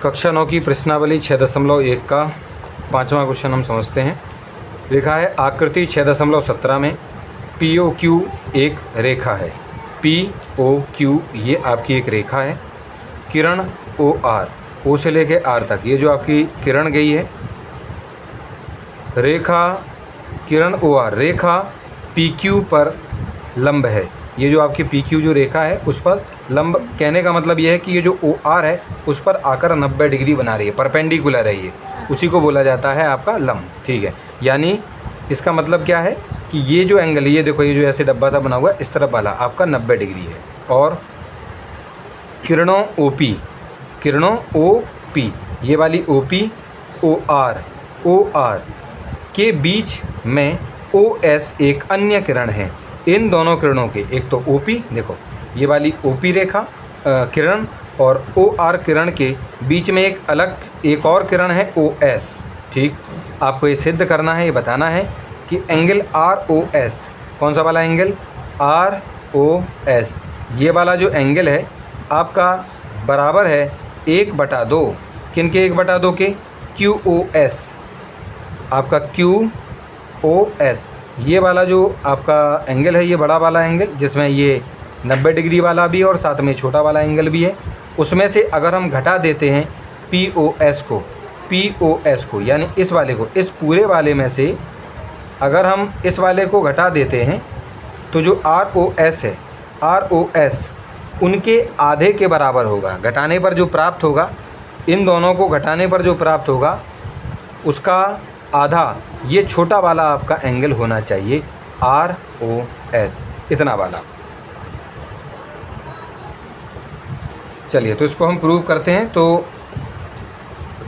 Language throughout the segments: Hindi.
कक्षा 9 की प्रश्नावली 6.1 का 5वां क्वेश्चन हम समझते हैं। लिखा है आकृति 6.17 में POQ एक रेखा है। POQ ये आपकी एक रेखा है। किरण OR, O से लेके R तक ये जो आपकी किरण गई है, रेखा किरण OR रेखा PQ पर लंब है। ये जो आपकी PQ जो रेखा है उस पर लंब, कहने का मतलब ये है कि ये जो OR है उस पर आकर 90 डिग्री बना रही है, परपेंडिकुलर है, ये उसी को बोला जाता है आपका लंब। ठीक है, यानी इसका मतलब क्या है कि ये जो एंगल, ये देखो ये जो ऐसे डब्बा सा बना हुआ है इस तरफ वाला आपका 90 डिग्री है। और किरणों OP ये वाली OP OR के बीच में OS एक अन्य किरण है। इन दोनों किरणों के, एक तो OP, देखो ये वाली OP रेखा किरण और OR किरण के बीच में एक और किरण है OS। ठीक, आपको ये सिद्ध करना है, ये बताना है कि एंगल ROS, कौन सा वाला एंगल ROS, ये वाला जो एंगल है आपका बराबर है 1/2, किन के 1/2 के, QOS, आपका QOS, ये वाला जो आपका एंगल है, ये बड़ा वाला एंगल जिसमें ये 90 डिग्री वाला भी है और साथ में छोटा वाला एंगल भी है, उसमें से अगर हम घटा देते हैं POS को यानी इस वाले को, इस पूरे वाले में से अगर हम इस वाले को घटा देते हैं तो जो ROS है, ROS उनके आधे के बराबर होगा। घटाने पर जो प्राप्त होगा, इन दोनों को घटाने पर जो प्राप्त होगा उसका आधा ये छोटा वाला आपका एंगल होना चाहिए ROS, इतना वाला। चलिए तो इसको हम प्रूव करते हैं। तो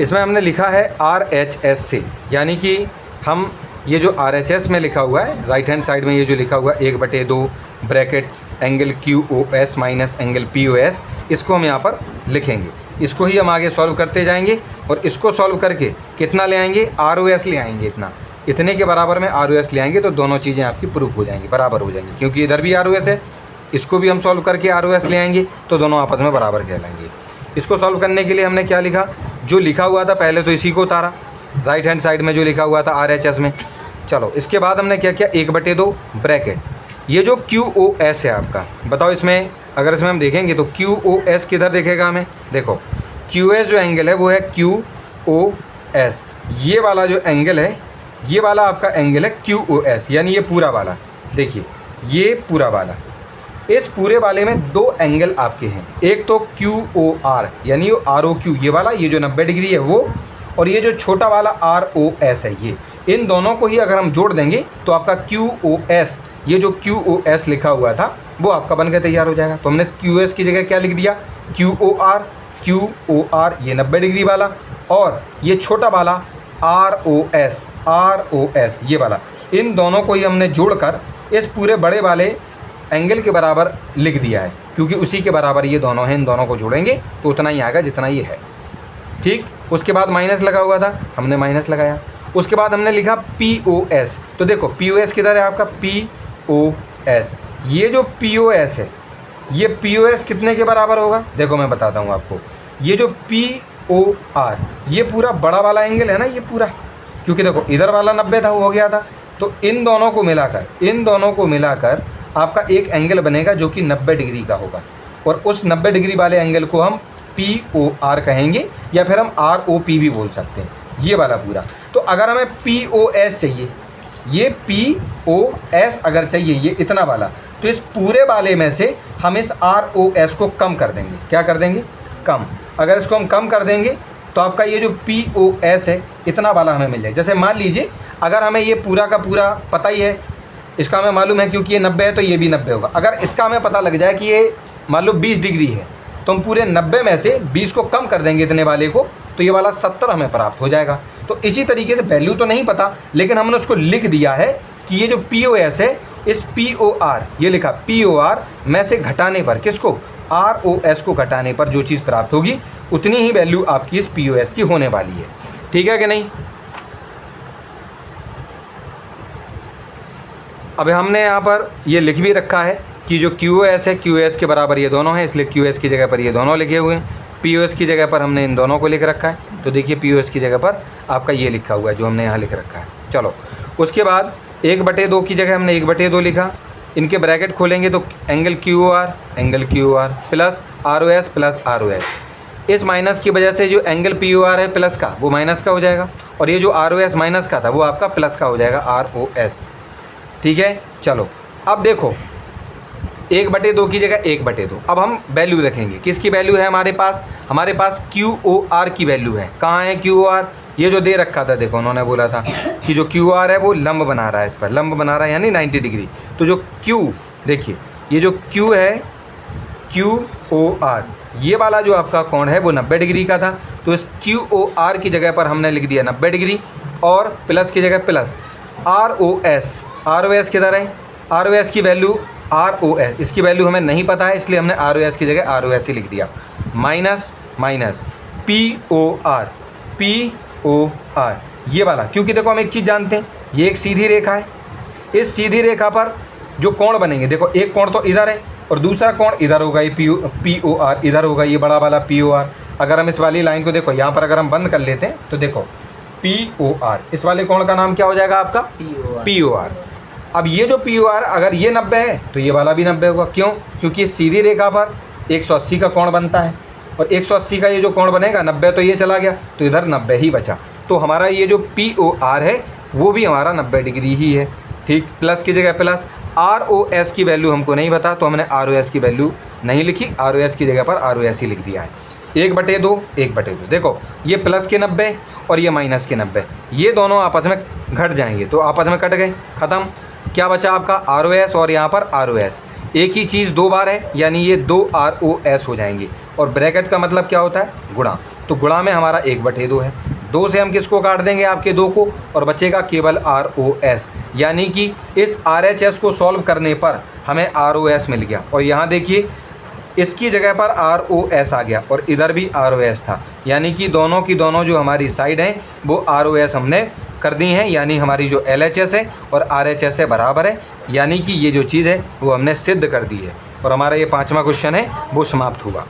इसमें हमने लिखा है RHS से, यानी कि हम ये जो RHS में लिखा हुआ है राइट हैंड साइड में, ये जो लिखा हुआ है 1/2 bracket angle QOS minus angle POS, इसको हम यहाँ पर लिखेंगे। इसको ही हम आगे सॉल्व करते जाएंगे और इसको सॉल्व करके कितना ले आएंगे, ROS ले आएंगे, इतने के बराबर में ROS ले आएंगे तो दोनों चीज़ें आपकी प्रूफ हो जाएंगी, बराबर हो जाएंगी। क्योंकि इधर भी ROS है, इसको भी हम सॉल्व करके ROS ले आएंगे तो दोनों आपस में बराबर कहलाएंगे। इसको सॉल्व करने के लिए हमने क्या लिखा, जो लिखा हुआ था पहले तो इसी को उतारा, राइट हैंड साइड में जो लिखा हुआ था RHS में। चलो इसके बाद हमने क्या किया, 1/2 ब्रैकेट, ये जो QOS है आपका, बताओ इसमें अगर इसमें हम देखेंगे तो QOS किधर देखेगा हमें, देखो QS जो एंगल है वो है QOS, ये वाला जो एंगल है ये वाला आपका एंगल है QOS, यानी ये पूरा वाला, देखिए ये पूरा वाला, इस पूरे वाले में दो एंगल आपके हैं, एक तो QOR यानी ये ROQ ये वाला, ये जो 90 डिग्री है वो, और ये जो छोटा वाला ROS है ये, इन दोनों को ही अगर हम जोड़ देंगे तो आपका QOS, ये जो QOS लिखा हुआ था वो आपका बनकर तैयार हो जाएगा। तो हमने QS की जगह क्या लिख दिया, QOR ये 90 डिग्री वाला, और ये छोटा वाला ROS ये वाला, इन दोनों को ही हमने जोड़कर इस पूरे बड़े वाले एंगल के बराबर लिख दिया है, क्योंकि उसी के बराबर ये दोनों हैं, इन दोनों को जोड़ेंगे तो उतना ही आएगा जितना ये है। ठीक, उसके बाद माइनस लगा हुआ था, हमने माइनस लगाया। उसके बाद हमने लिखा POS, तो देखो POS किधर है आपका, POS, ये जो POS है ये POS कितने के बराबर होगा, देखो मैं बताता हूँ आपको। ये जो POR ये पूरा बड़ा वाला एंगल है ना, ये पूरा, क्योंकि देखो इधर वाला 90 था, वो हो गया था, तो इन दोनों को मिलाकर आपका एक एंगल बनेगा जो कि 90 डिग्री का होगा, और उस 90 डिग्री वाले एंगल को हम POR कहेंगे, या फिर हम ROP भी बोल सकते हैं, ये वाला पूरा। तो अगर हमें POS चाहिए, ये POS अगर चाहिए ये इतना वाला, तो इस पूरे वाले में से हम इस ROS को कम कर देंगे। क्या कर देंगे, कम। अगर इसको हम कम कर देंगे तो आपका ये जो POS है इतना वाला हमें मिल जाए। जैसे मान लीजिए अगर हमें ये पूरा का पूरा पता ही है, इसका हमें मालूम है क्योंकि ये 90 है तो ये भी 90 होगा। अगर इसका हमें पता लग जाए कि ये मान लो 20 डिग्री है, तो हम पूरे 90 में से 20 को कम कर देंगे इतने वाले को, तो ये वाला 70 हमें प्राप्त हो जाएगा। तो इसी तरीके से वैल्यू तो नहीं पता, लेकिन हमने उसको लिख दिया है कि ये जो POS है, इस POR ये लिखा POR में से घटाने पर, किसको, ROS को घटाने पर जो चीज़ प्राप्त होगी उतनी ही वैल्यू आपकी इस POS की होने वाली है। ठीक है कि नहीं। अब हमने यहाँ पर ये लिख भी रखा है कि जो QOS है, QOS के बराबर ये दोनों हैं, इसलिए QS की जगह पर ये दोनों लिखे हुए हैं। पी ओ एस की जगह पर हमने इन दोनों को लिख रखा है। तो देखिए पी ओ एस की जगह पर आपका ये लिखा हुआ है जो हमने यहाँ लिख रखा है। चलो उसके बाद 1/2 की जगह हमने 1/2 लिखा। इनके ब्रैकेट खोलेंगे तो angle Q R plus R O S. इस माइनस की वजह से जो एंगल पी ओ आर है प्लस का वो माइनस का हो जाएगा, और ये जो आर ओ एस माइनस का था वो आपका प्लस का हो जाएगा आर ओ एस। ठीक है। चलो अब देखो 1/2 की जगह 1/2। अब हम वैल्यू देखेंगे, किसकी वैल्यू है हमारे पास क्यू ओ आर की वैल्यू है। कहाँ है क्यू ओ आर? ये जो दे रखा था, देखो उन्होंने बोला था कि जो क्यू आर है वो लंब बना रहा है, इस पर लंब बना रहा है यानी 90 डिग्री। तो जो क्यू, देखिए ये जो क्यू है क्यू ओ आर, ये वाला जो आपका कोण है वो 90 डिग्री का था। तो इस क्यू ओ आर की जगह पर हमने लिख दिया 90 डिग्री, और प्लस की जगह प्लस आर ओ एस किधर है? आर ओ एस की वैल्यू आर ओ एस, इसकी वैल्यू हमें नहीं पता है इसलिए हमने आर ओ एस की जगह आर ओ एस ही लिख दिया। माइनस पी ओ आर ये वाला, क्योंकि देखो हम एक चीज़ जानते हैं, ये एक सीधी रेखा है। इस सीधी रेखा पर जो कोण बनेंगे, देखो एक कोण तो इधर है और दूसरा कोण इधर होगा, ये पी ओ आर इधर होगा, ये बड़ा वाला पी ओ आर। अगर हम इस वाली लाइन को देखो यहाँ पर अगर हम बंद कर लेते हैं तो देखो पी ओ आर, इस वाले कोण का नाम क्या हो जाएगा आपका? P O R. अब ये जो पी ओ आर अगर ये 90 है तो ये वाला भी 90 होगा। क्यों? क्योंकि इस सीधी रेखा पर 180 का कोण बनता है, और 180 का ये जो कोण बनेगा 90 तो ये चला गया, तो इधर 90 ही बचा। तो हमारा ये जो पी ओ आर है वो भी हमारा 90 डिग्री ही है। ठीक। प्लस की जगह प्लस, आर ओ एस की वैल्यू हमको नहीं पता तो हमने आर ओ एस की वैल्यू नहीं लिखी, आर ओ एस की जगह पर आर ओ एस ही लिख दिया है। 1/2 देखो ये प्लस के 90 और ये माइनस के 90, ये दोनों आपस में घट जाएंगे, तो आपस में कट गए, ख़त्म। क्या बचा आपका? आर ओ एस और यहाँ पर आर ओ एस। एक ही चीज़ दो बार है यानी ये 2 आर ओ एस हो जाएंगी, और ब्रैकेट का मतलब क्या होता है? गुणा। तो गुणा में हमारा 1/2 है। 2 से हम किसको काट देंगे? आपके 2 को, और बचेगा केवल आर ओ एस। यानी कि इस आर एच एस को सॉल्व करने पर हमें आर ओ एस मिल गया, और यहाँ देखिए इसकी जगह पर आर ओ एस आ गया और इधर भी आर ओ एस था, यानी कि दोनों की दोनों जो हमारी साइड हैं वो आर ओ एस हमने कर दी हैं, यानी हमारी जो एल एच एस है और आर एच एस है बराबर है, यानी कि ये जो चीज़ है वो हमने सिद्ध कर दी है, और हमारा ये 5वां क्वेश्चन है वो समाप्त हुआ।